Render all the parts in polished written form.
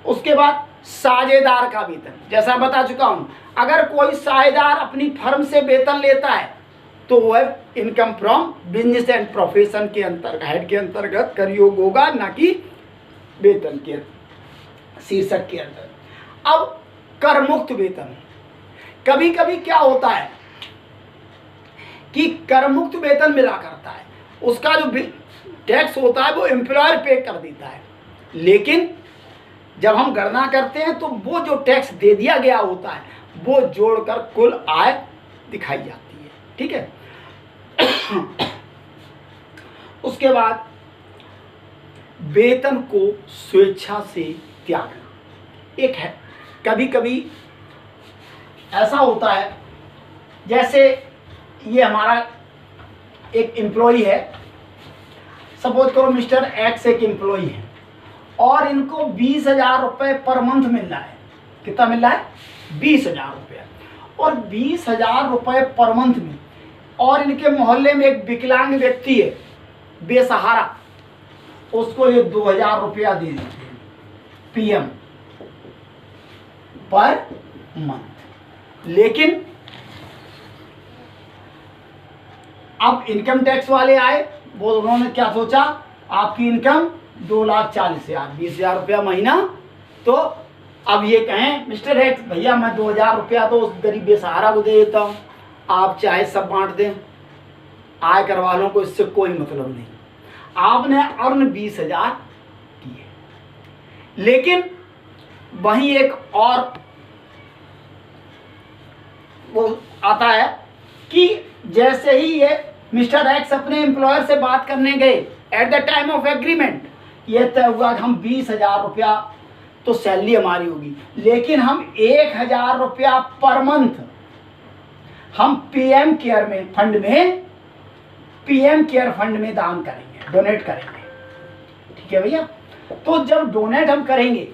उसके बाद साझेदार का वेतन, जैसा बता चुका हूं, अगर कोई साझेदार अपनी फर्म से वेतन लेता है तो वह income from business and profession के अंतर्गत, हेड के अंतर्गत कर योग होगा, ना कि वेतन के शीर्षक के अंतर्गत। अब कर मुक्त वेतन, कभी कभी क्या होता है कि कर मुक्त वेतन मिला करता है, उसका जो टैक्स होता है वो एम्प्लॉयर पे कर देता है, लेकिन जब हम गणना करते हैं तो वो जो टैक्स दे दिया गया होता है वो जोड़कर कुल आय दिखाई जाती है। ठीक है। उसके बाद वेतन को स्वेच्छा से त्यागना एक है। कभी कभी ऐसा होता है, जैसे ये हमारा एक एम्प्लॉई है, सपोज करो मिस्टर एक्स एक एम्प्लॉई है और इनको 20,000 रुपये पर मंथ मिल रहा है। कितना मिल रहा है? 20,000 रुपये। और 20,000 रुपये पर मंथ में, और इनके मोहल्ले में एक विकलांग व्यक्ति है बेसहारा, उसको ये 2,000 रुपया दे देते हैं PM पर मंथ। लेकिन अब इनकम टैक्स वाले आए, वो उन्होंने क्या सोचा, आपकी इनकम 2,40,000, 20,000 रुपया महीना, तो अब ये कहें मिस्टर एक्स भैया मैं 2,000 रुपया तो उस गरीब बेसहारा को दे देता हूँ, आप चाहे सब बांट दें, आयकर वालों को इससे कोई मतलब नहीं, आपने अर्न 20,000 किए। लेकिन वहीं एक और वो आता है कि जैसे ही ये मिस्टर एक्स अपने एम्प्लॉयर से बात करने गए, at the time of agreement ये तय हुआ कि हम 20,000 रुपया तो सैलरी हमारी होगी, लेकिन हम 1,000 रुपया पर मंथ हम PM केयर में फंड में, PM केयर फंड में दान करेंगे, डोनेट करेंगे। ठीक है भैया। तो जब डोनेट हम करेंगे,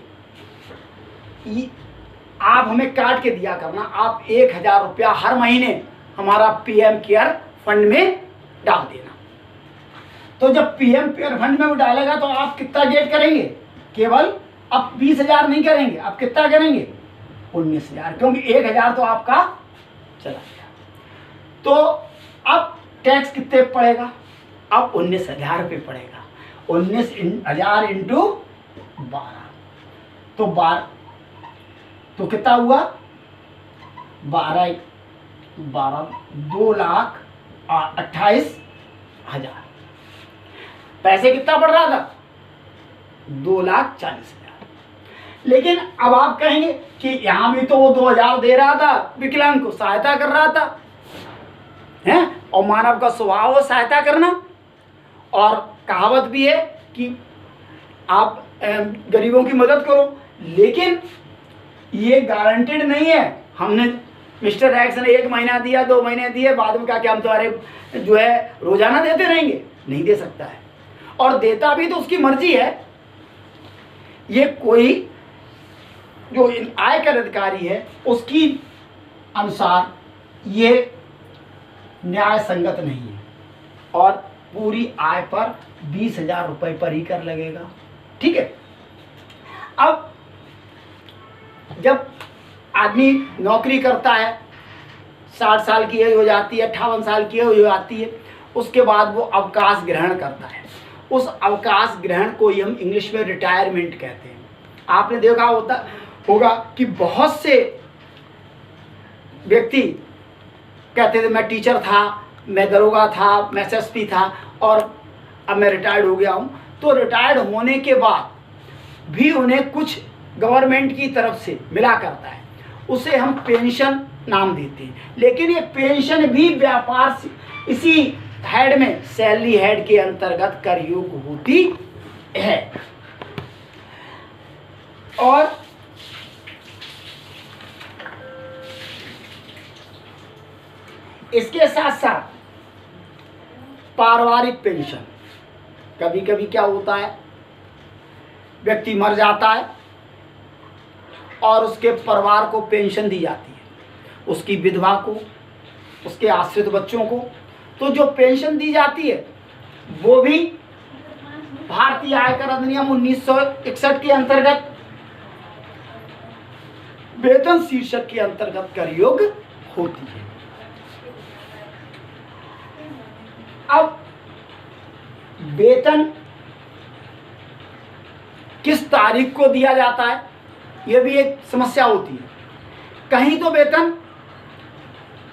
आप हमें काट के दिया करना, आप 1,000 रुपया हर महीने हमारा PM केयर फंड में डाल देना। तो जब PM केयर फंड में वो डालेगा तो आप कितना गेट करेंगे, केवल अब 20,000 नहीं करेंगे, आप कितना करेंगे, 19,000, क्योंकि 1,000 तो आपका चला गया। तो अब टैक्स कितने पड़ेगा, अब 19,000 रुपये पड़ेगा। 19,000 इंटू 12, तो 12 तो कितना हुआ, 2,28,000। पैसे कितना पड़ रहा था, 2,40,000। लेकिन अब आप कहेंगे कि यहां भी तो वो 2,000 दे रहा था, विकलांग को सहायता कर रहा था, हैं, और मानव का स्वभाव है सहायता करना, और कहावत भी है कि आप गरीबों की मदद करो। लेकिन ये गारंटेड नहीं है, हमने मिस्टर एक्स ने 1 महीना दिया, 2 महीने दिए, बाद में क्या हम तुम्हारे जो है रोजाना देते रहेंगे, नहीं दे सकता है, और देता भी तो उसकी मर्जी है। ये कोई जो आयकर अधिकारी है उसकी अनुसार ये न्याय संगत नहीं है, और पूरी आय पर 20,000 रुपये पर ही कर लगेगा। ठीक है। अब जब आदमी नौकरी करता है, 60 साल की एज हो जाती है, 58 साल की एज हो जाती है, उसके बाद वो अवकाश ग्रहण करता है। उस अवकाश ग्रहण को ही हम इंग्लिश में रिटायरमेंट कहते हैं। आपने देखा होगा कि बहुत से व्यक्ति कहते थे मैं टीचर था, मैं दरोगा था, मैं SSP था, और अब मैं रिटायर्ड हो गया हूँ। तो रिटायर्ड होने के बाद भी उन्हें कुछ गवर्नमेंट की तरफ से मिला करता है, उसे हम पेंशन नाम देते हैं। लेकिन ये पेंशन भी व्यापार से इसी हेड में, सैलरी हेड के अंतर्गत कर योग्य होती है। और इसके साथ साथ पारिवारिक पेंशन, कभी कभी क्या होता है, व्यक्ति मर जाता है और उसके परिवार को पेंशन दी जाती है, उसकी विधवा को, उसके आश्रित बच्चों को। तो जो पेंशन दी जाती है वो भी भारतीय आयकर अधिनियम 1961 के अंतर्गत वेतन शीर्षक के अंतर्गत कर योग्य होती है। अब वेतन किस तारीख को दिया जाता है, यह भी एक समस्या होती है। कहीं तो वेतन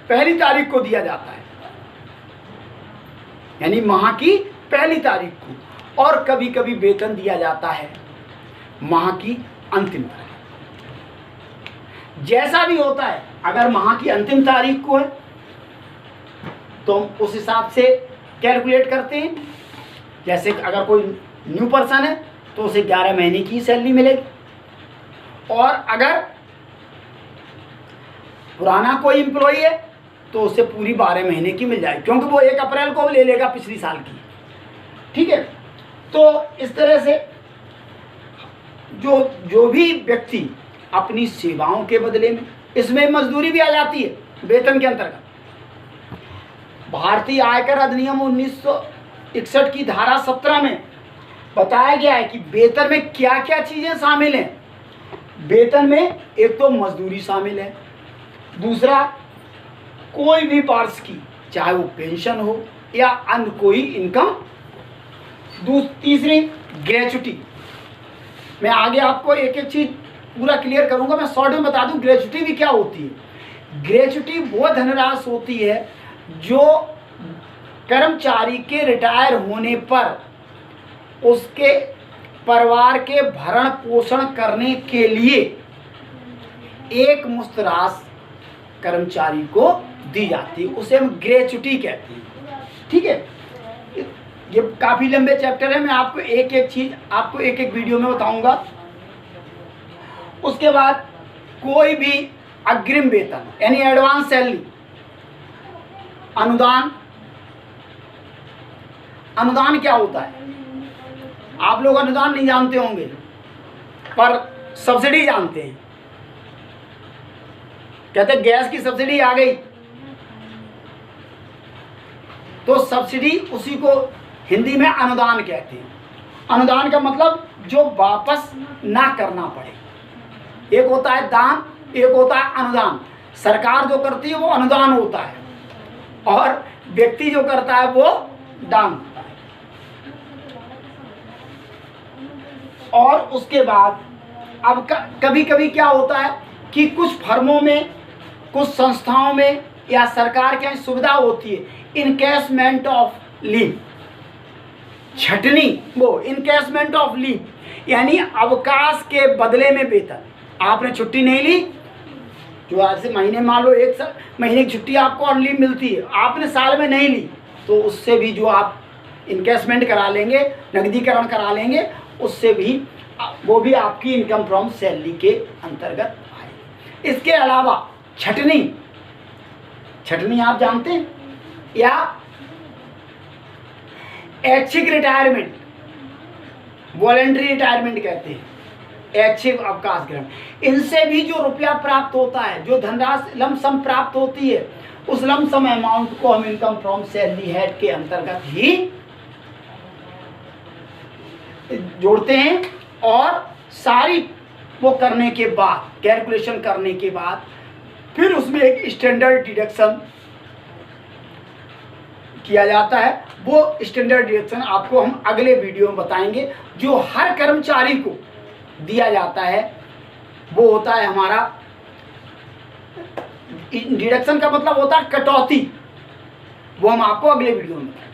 पहली तारीख को दिया जाता है, यानी माह की पहली तारीख को, और कभी कभी वेतन दिया जाता है माह की अंतिम तारीख। जैसा भी होता है, अगर माह की अंतिम तारीख को है तो हम उस हिसाब से कैलकुलेट करते हैं। जैसे अगर कोई न्यू पर्सन है तो उसे 11 महीने की सैलरी मिलेगी, और अगर पुराना कोई एम्प्लॉई है तो उसे पूरी 12 महीने की मिल जाएगी, क्योंकि वो 1 अप्रैल को ले लेगा पिछली साल की। ठीक है, तो इस तरह से जो भी व्यक्ति अपनी सेवाओं के बदले में, इसमें मजदूरी भी आ जाती है वेतन के अंतर्गत। भारतीय आयकर अधिनियम 1961 की धारा 17 में बताया गया है कि वेतन में क्या क्या चीजें शामिल हैं। वेतन में एक तो मजदूरी शामिल है, दूसरा कोई भी वर्ष की, चाहे वो पेंशन हो या अन्य कोई इनकम, तीसरी ग्रेच्युटी। मैं आगे आपको एक एक चीज पूरा क्लियर करूंगा, मैं शॉर्ट में बता दूं ग्रेच्युटी भी क्या होती है। ग्रेच्युटी वो धनराशि होती है जो कर्मचारी के रिटायर होने पर उसके परिवार के भरण पोषण करने के लिए एक मुश्त राशि कर्मचारी को दी जाती है, उसे हम ग्रेच्युटी कहते हैं। ठीक है, ये काफी लंबे चैप्टर है, मैं आपको एक एक चीज आपको एक एक वीडियो में बताऊंगा। उसके बाद कोई भी अग्रिम वेतन यानी एडवांस सैलरी, अनुदान। अनुदान क्या होता है? आप लोग अनुदान नहीं जानते होंगे, पर सब्सिडी जानते हैं। कहते हैं गैस की सब्सिडी आ गई, तो सब्सिडी उसी को हिंदी में अनुदान कहते हैं। अनुदान का मतलब जो वापस ना करना पड़े। एक होता है दान, एक होता है अनुदान। सरकार जो करती है वो अनुदान होता है, और व्यक्ति जो करता है वो दान होता है। और उसके बाद अब कभी कभी क्या होता है कि कुछ फर्मों में, कुछ संस्थाओं में या सरकार की सुविधा होती है इनकैशमेंट ऑफ लीव, छटनी, वो इनकैशमेंट ऑफ लीव, यानी अवकाश के बदले में वेतन। आपने छुट्टी नहीं ली, जो आज से महीने मान लो 1 महीने की छुट्टी आपको ऑन लीव मिलती है, आपने साल में नहीं ली, तो उससे भी जो आप इनकैशमेंट करा लेंगे, नकदीकरण करा लेंगे, उससे भी वो भी आपकी इनकम फ्रॉम सैलरी के अंतर्गत आए। इसके अलावा छटनी, छटनी आप जानते हैं, या ऐच्छिक रिटायरमेंट, वॉलेंट्री रिटायरमेंट कहते हैं, ऐच्छिक अवकाश ग्रहण। इनसे भी जो रुपया प्राप्त होता है, जो धनराशि लमसम प्राप्त होती है, उस लमसम अमाउंट को हम इनकम फ्रॉम सैलरी हेड के अंतर्गत ही जोड़ते हैं। और सारी वो करने के बाद, कैलकुलेशन करने के बाद, फिर उसमें एक स्टैंडर्ड डिडक्शन किया जाता है। वो स्टैंडर्ड डिडक्शन आपको हम अगले वीडियो में बताएंगे। जो हर कर्मचारी को दिया जाता है वो होता है हमारा, डिडक्शन का मतलब होता है कटौती, वो हम आपको अगले वीडियो में बताएंगे।